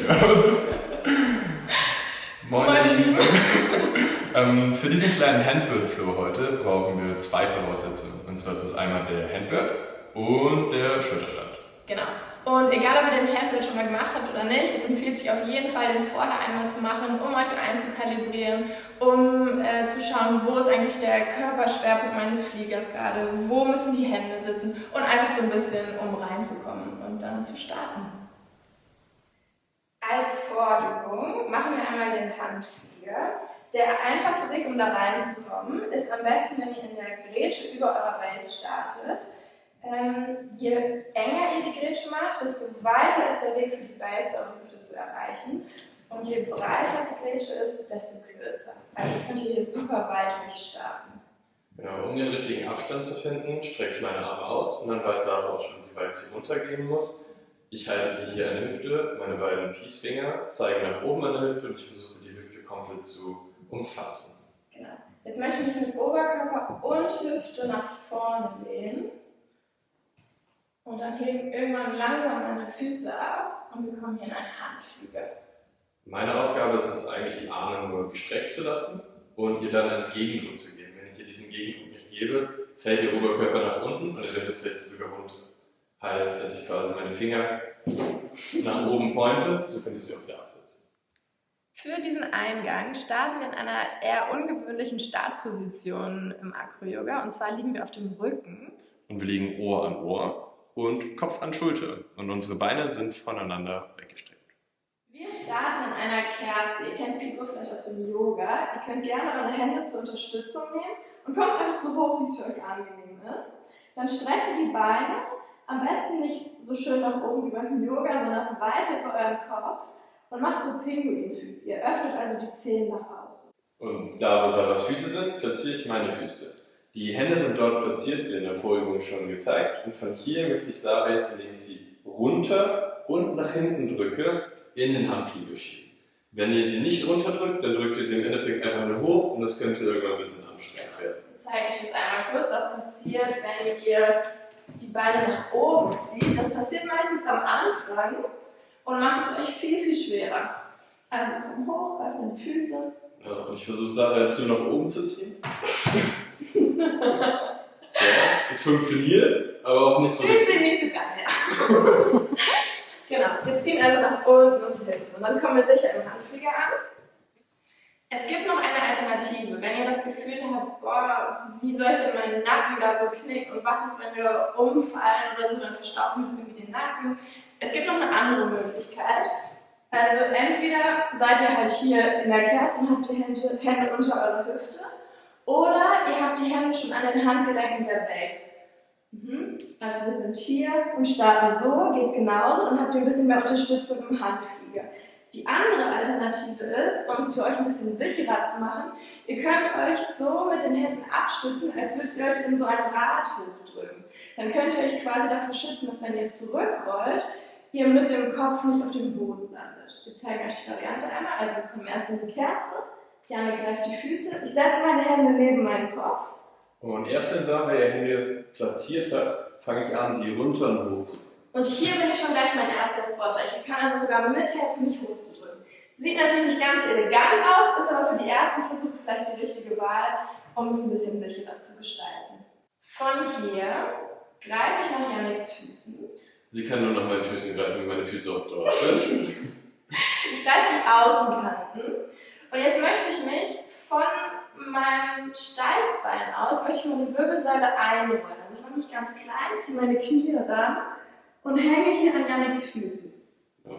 Also, moin ihr Lieben. Für diesen kleinen Handbird-Flow heute brauchen wir zwei Voraussetzungen. Und zwar ist das einmal der Handbird und der Schulterstand. Genau. Und egal, ob ihr den Handbird schon mal gemacht habt oder nicht, es empfiehlt sich auf jeden Fall, den vorher einmal zu machen, um euch einzukalibrieren, um zu schauen, wo ist eigentlich der Körperschwerpunkt meines Fliegers gerade, wo müssen die Hände sitzen und einfach so ein bisschen, um reinzukommen und dann zu starten. Als Vorübung machen wir einmal den Handflieger. Der einfachste Weg, um da reinzukommen, ist am besten, wenn ihr in der Grätsche über eurer Base startet. Je enger ihr die Grätsche macht, desto weiter ist der Weg für die Base, eure Hüfte zu erreichen. Und je breiter die Grätsche ist, desto kürzer. Also könnt ihr hier super weit durchstarten. Genau, um den richtigen Abstand zu finden, strecke ich meine Arme aus und dann weiß Sarah auch schon, wie weit sie runtergehen muss. Ich halte sie hier an der Hüfte, meine beiden Peacefinger zeigen nach oben an der Hüfte und ich versuche die Hüfte komplett zu umfassen. Genau. Jetzt möchte ich mich mit Oberkörper und Hüfte nach vorne lehnen. Und dann heben irgendwann langsam meine Füße ab und wir kommen hier in einen Handflügel. Meine Aufgabe ist es eigentlich, die Arme nur gestreckt zu lassen und ihr dann einen Gegendruck zu geben. Wenn ich ihr diesen Gegendruck nicht gebe, fällt ihr Oberkörper nach unten und eventuell fällt sie sogar runter. Heißt, dass ich quasi meine Finger nach oben pointe, so könnte ich sie auch wieder absetzen. Für diesen Eingang starten wir in einer eher ungewöhnlichen Startposition im Acro-Yoga. Und zwar liegen wir auf dem Rücken. Und wir liegen Ohr an Ohr und Kopf an Schulter. Und unsere Beine sind voneinander weggestreckt. Wir starten in einer Kerze. Ihr kennt die Figur vielleicht aus dem Yoga. Ihr könnt gerne eure Hände zur Unterstützung nehmen und kommt einfach so hoch, wie es für euch angenehm ist. Dann streckt ihr die Beine. Am besten nicht so schön nach oben wie beim Yoga, sondern weiter über euren Kopf und macht so Pinguinfüße. Ihr öffnet also die Zehen nach außen. Und da, wo Sarahs Füße sind, platziere ich meine Füße. Die Hände sind dort platziert, wie in der Vorübung schon gezeigt. Und von hier möchte ich Sarah jetzt, indem ich sie runter und nach hinten drücke, in den Handflügel schieben. Wenn ihr sie nicht runterdrückt, dann drückt ihr sie im Endeffekt einfach nur hoch und das könnte irgendwann ein bisschen anstrengend werden. Ich zeige euch das einmal kurz, was passiert, wenn ihr die Beine nach oben zieht. Das passiert meistens am Anfang und macht es euch viel, viel schwerer. Also komm hoch, öffne die Füße. Ja, und ich versuche Sarah jetzt nur nach oben zu ziehen. Ja, es funktioniert, aber auch nicht so richtig. Fühlt sich nicht so geil. Genau, wir ziehen also nach unten und hinten. Und dann kommen wir sicher im Handflieger an. Es gibt noch eine Alternative, wenn ihr das Gefühl habt, boah, wie soll ich denn meinen Nacken da so knicken und was ist, wenn wir umfallen oder so, dann verstauchen wir irgendwie den Nacken. Es gibt noch eine andere Möglichkeit. Also entweder seid ihr halt hier in der Kerze und habt die Hände unter eurer Hüfte oder ihr habt die Hände schon an den Handgelenken der Base. Also wir sind hier und starten so, geht genauso und habt ihr ein bisschen mehr Unterstützung im Handflieger. Die andere Alternative ist, um es für euch ein bisschen sicherer zu machen, ihr könnt euch so mit den Händen abstützen, als würdet ihr euch in so ein Rad hochdrücken. Dann könnt ihr euch quasi davor schützen, dass wenn ihr zurückrollt, ihr mit dem Kopf nicht auf dem Boden landet. Wir zeigen euch die Variante einmal. Also wir kommen erst in die Kerze, Jana greift die Füße, ich setze meine Hände neben meinen Kopf. Und erst wenn Sarah ihre Hände platziert hat, fange ich an, sie runter und hoch zu drücken. Und hier bin ich schon gleich mein erster Spotter. Ich kann also sogar mithelfen, mich hochzudrücken. Sieht natürlich nicht ganz elegant aus, ist aber für die ersten Versuche vielleicht die richtige Wahl, um es ein bisschen sicherer zu gestalten. Von hier greife ich nach Janiks Füßen. Sie kann nur nach meinen Füßen greifen, wenn meine Füße auch dort sind. Ich greife die Außenkanten und jetzt möchte ich mich von meinem Steißbein aus, möchte ich meine Wirbelsäule einrollen. Also ich mache mich ganz klein, ziehe meine Knie ran und hänge hier an Janiks Füßen.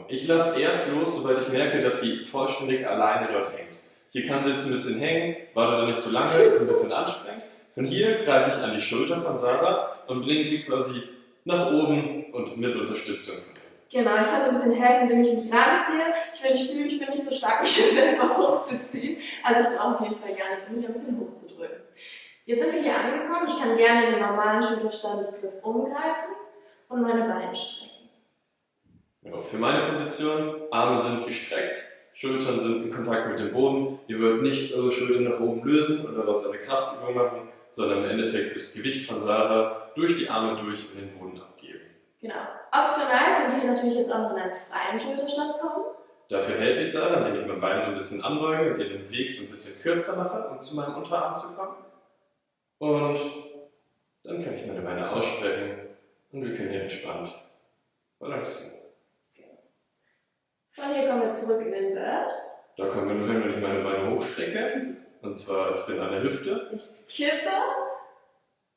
Ich lasse erst los, sobald ich merke, dass sie vollständig alleine dort hängt. Hier kann sie jetzt ein bisschen hängen, warte da nicht zu lange, ist ein bisschen anstrengend. Von hier greife ich an die Schulter von Sarah und bringe sie quasi nach oben und mit Unterstützung von ihr. Genau, ich kann so ein bisschen helfen, indem ich mich ranziehe. Ich will nicht spüren, ich bin nicht so stark, mich selber hochzuziehen. Also ich brauche auf jeden Fall Janik, um mich ein bisschen hochzudrücken. Jetzt sind wir hier angekommen. Ich kann gerne in den normalen Schulterstandgriff umgreifen und meine Beine strecken. Ja, für meine Position, Arme sind gestreckt, Schultern sind in Kontakt mit dem Boden. Ihr wollt nicht eure Schultern nach oben lösen und daraus eine Kraftübung machen, sondern im Endeffekt das Gewicht von Sarah durch die Arme durch in den Boden abgeben. Genau. Optional könnt ihr natürlich jetzt auch noch in einen freien Schulterstand kommen. Dafür helfe ich Sarah, indem ich mein Bein so ein bisschen anbeuge und ihr den Weg so ein bisschen kürzer mache, um zu meinem Unterarm zu kommen. Und dann kann ich meine Beine ausstrecken und wir können hier entspannt balancieren. Von hier kommen wir zurück in den Bird. Da kommen wir nur hin, wenn ich meine Beine hochstrecke. Und zwar, ich bin an der Hüfte. Ich kippe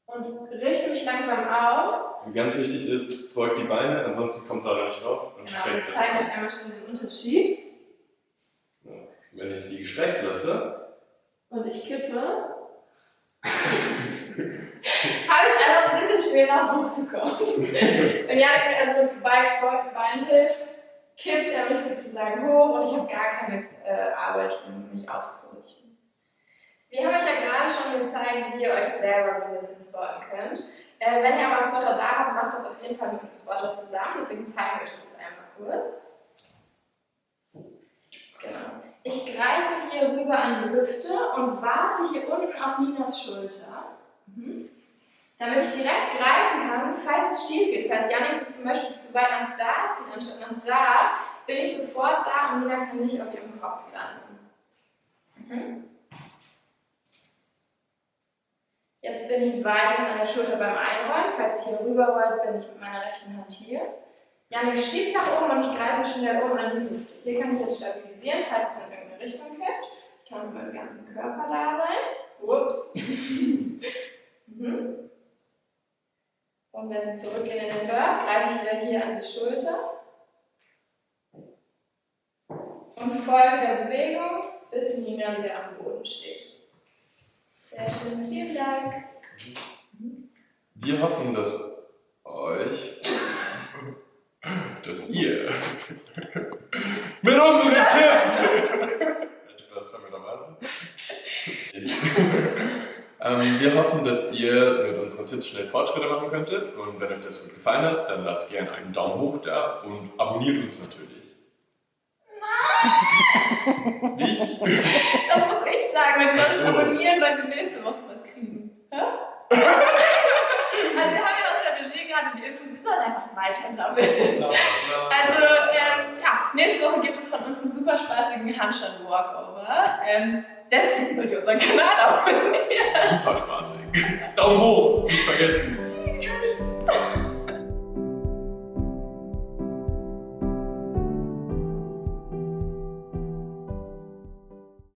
und richte mich langsam auf. Und ganz wichtig ist, beugt die Beine, ansonsten kommt Sarah nicht drauf. Und Genau, streckt wir das zeigen aus. euch einmal schon den Unterschied. Ja. Wenn ich sie gestreckt lasse, Und ich kippe, habe ich es einfach ein bisschen schwerer hochzukommen. Wenn Janik mir also mit beugten Beinen hilft, kippt er mich sozusagen hoch und ich habe gar keine Arbeit, um mich aufzurichten. Wir haben euch ja gerade schon gezeigt, wie ihr euch selber so ein bisschen spotten könnt. Wenn ihr aber einen Spotter da habt, macht das auf jeden Fall mit dem Spotter zusammen, deswegen zeigen wir euch das jetzt einmal kurz. Genau. Ich greife hier rüber an die Hüfte und warte hier unten auf Ninas Schulter. Damit ich direkt greifen kann, falls es schief geht, falls Janik sie zum Beispiel zu weit nach da zieht anstatt nach da, bin ich sofort da und Nina kann nicht auf ihrem Kopf landen. Jetzt bin ich weiterhin an der Schulter beim Einrollen. Falls ich hier rüber rollt, bin ich mit meiner rechten Hand hier. Janik schiebt nach oben und ich greife schnell oben an die Hüfte. Hier kann ich jetzt stabilisieren, falls es in irgendeine Richtung kippt. Ich kann mit meinem ganzen Körper da sein. Ups. Und wenn sie zurückgehen in den Bird, greife ich wieder hier an die Schulter und folge der Bewegung, bis Nina wieder am Boden steht. Sehr schön, vielen Dank. wir hoffen, dass ihr mit unseren Tipps Spaß, fangen wir nochmal an. Wir hoffen, dass ihr mit unseren Tipps schnell Fortschritte machen könntet und wenn euch das gut gefallen hat, dann lasst gerne einen Daumen hoch da und abonniert uns natürlich. Nein! Nicht? Das muss ich sagen, weil die sollen uns abonnieren, weil sie nächste Woche was kriegen. Hä? Also wir haben ja aus der Regie gerade die Info, wir sollen einfach weiter sammeln. Also ja, nächste Woche gibt es von uns einen super spaßigen Handstand-Walkover. Deswegen sollt ihr unseren Kanal abonnieren. Super spaßig. Daumen hoch, nicht vergessen.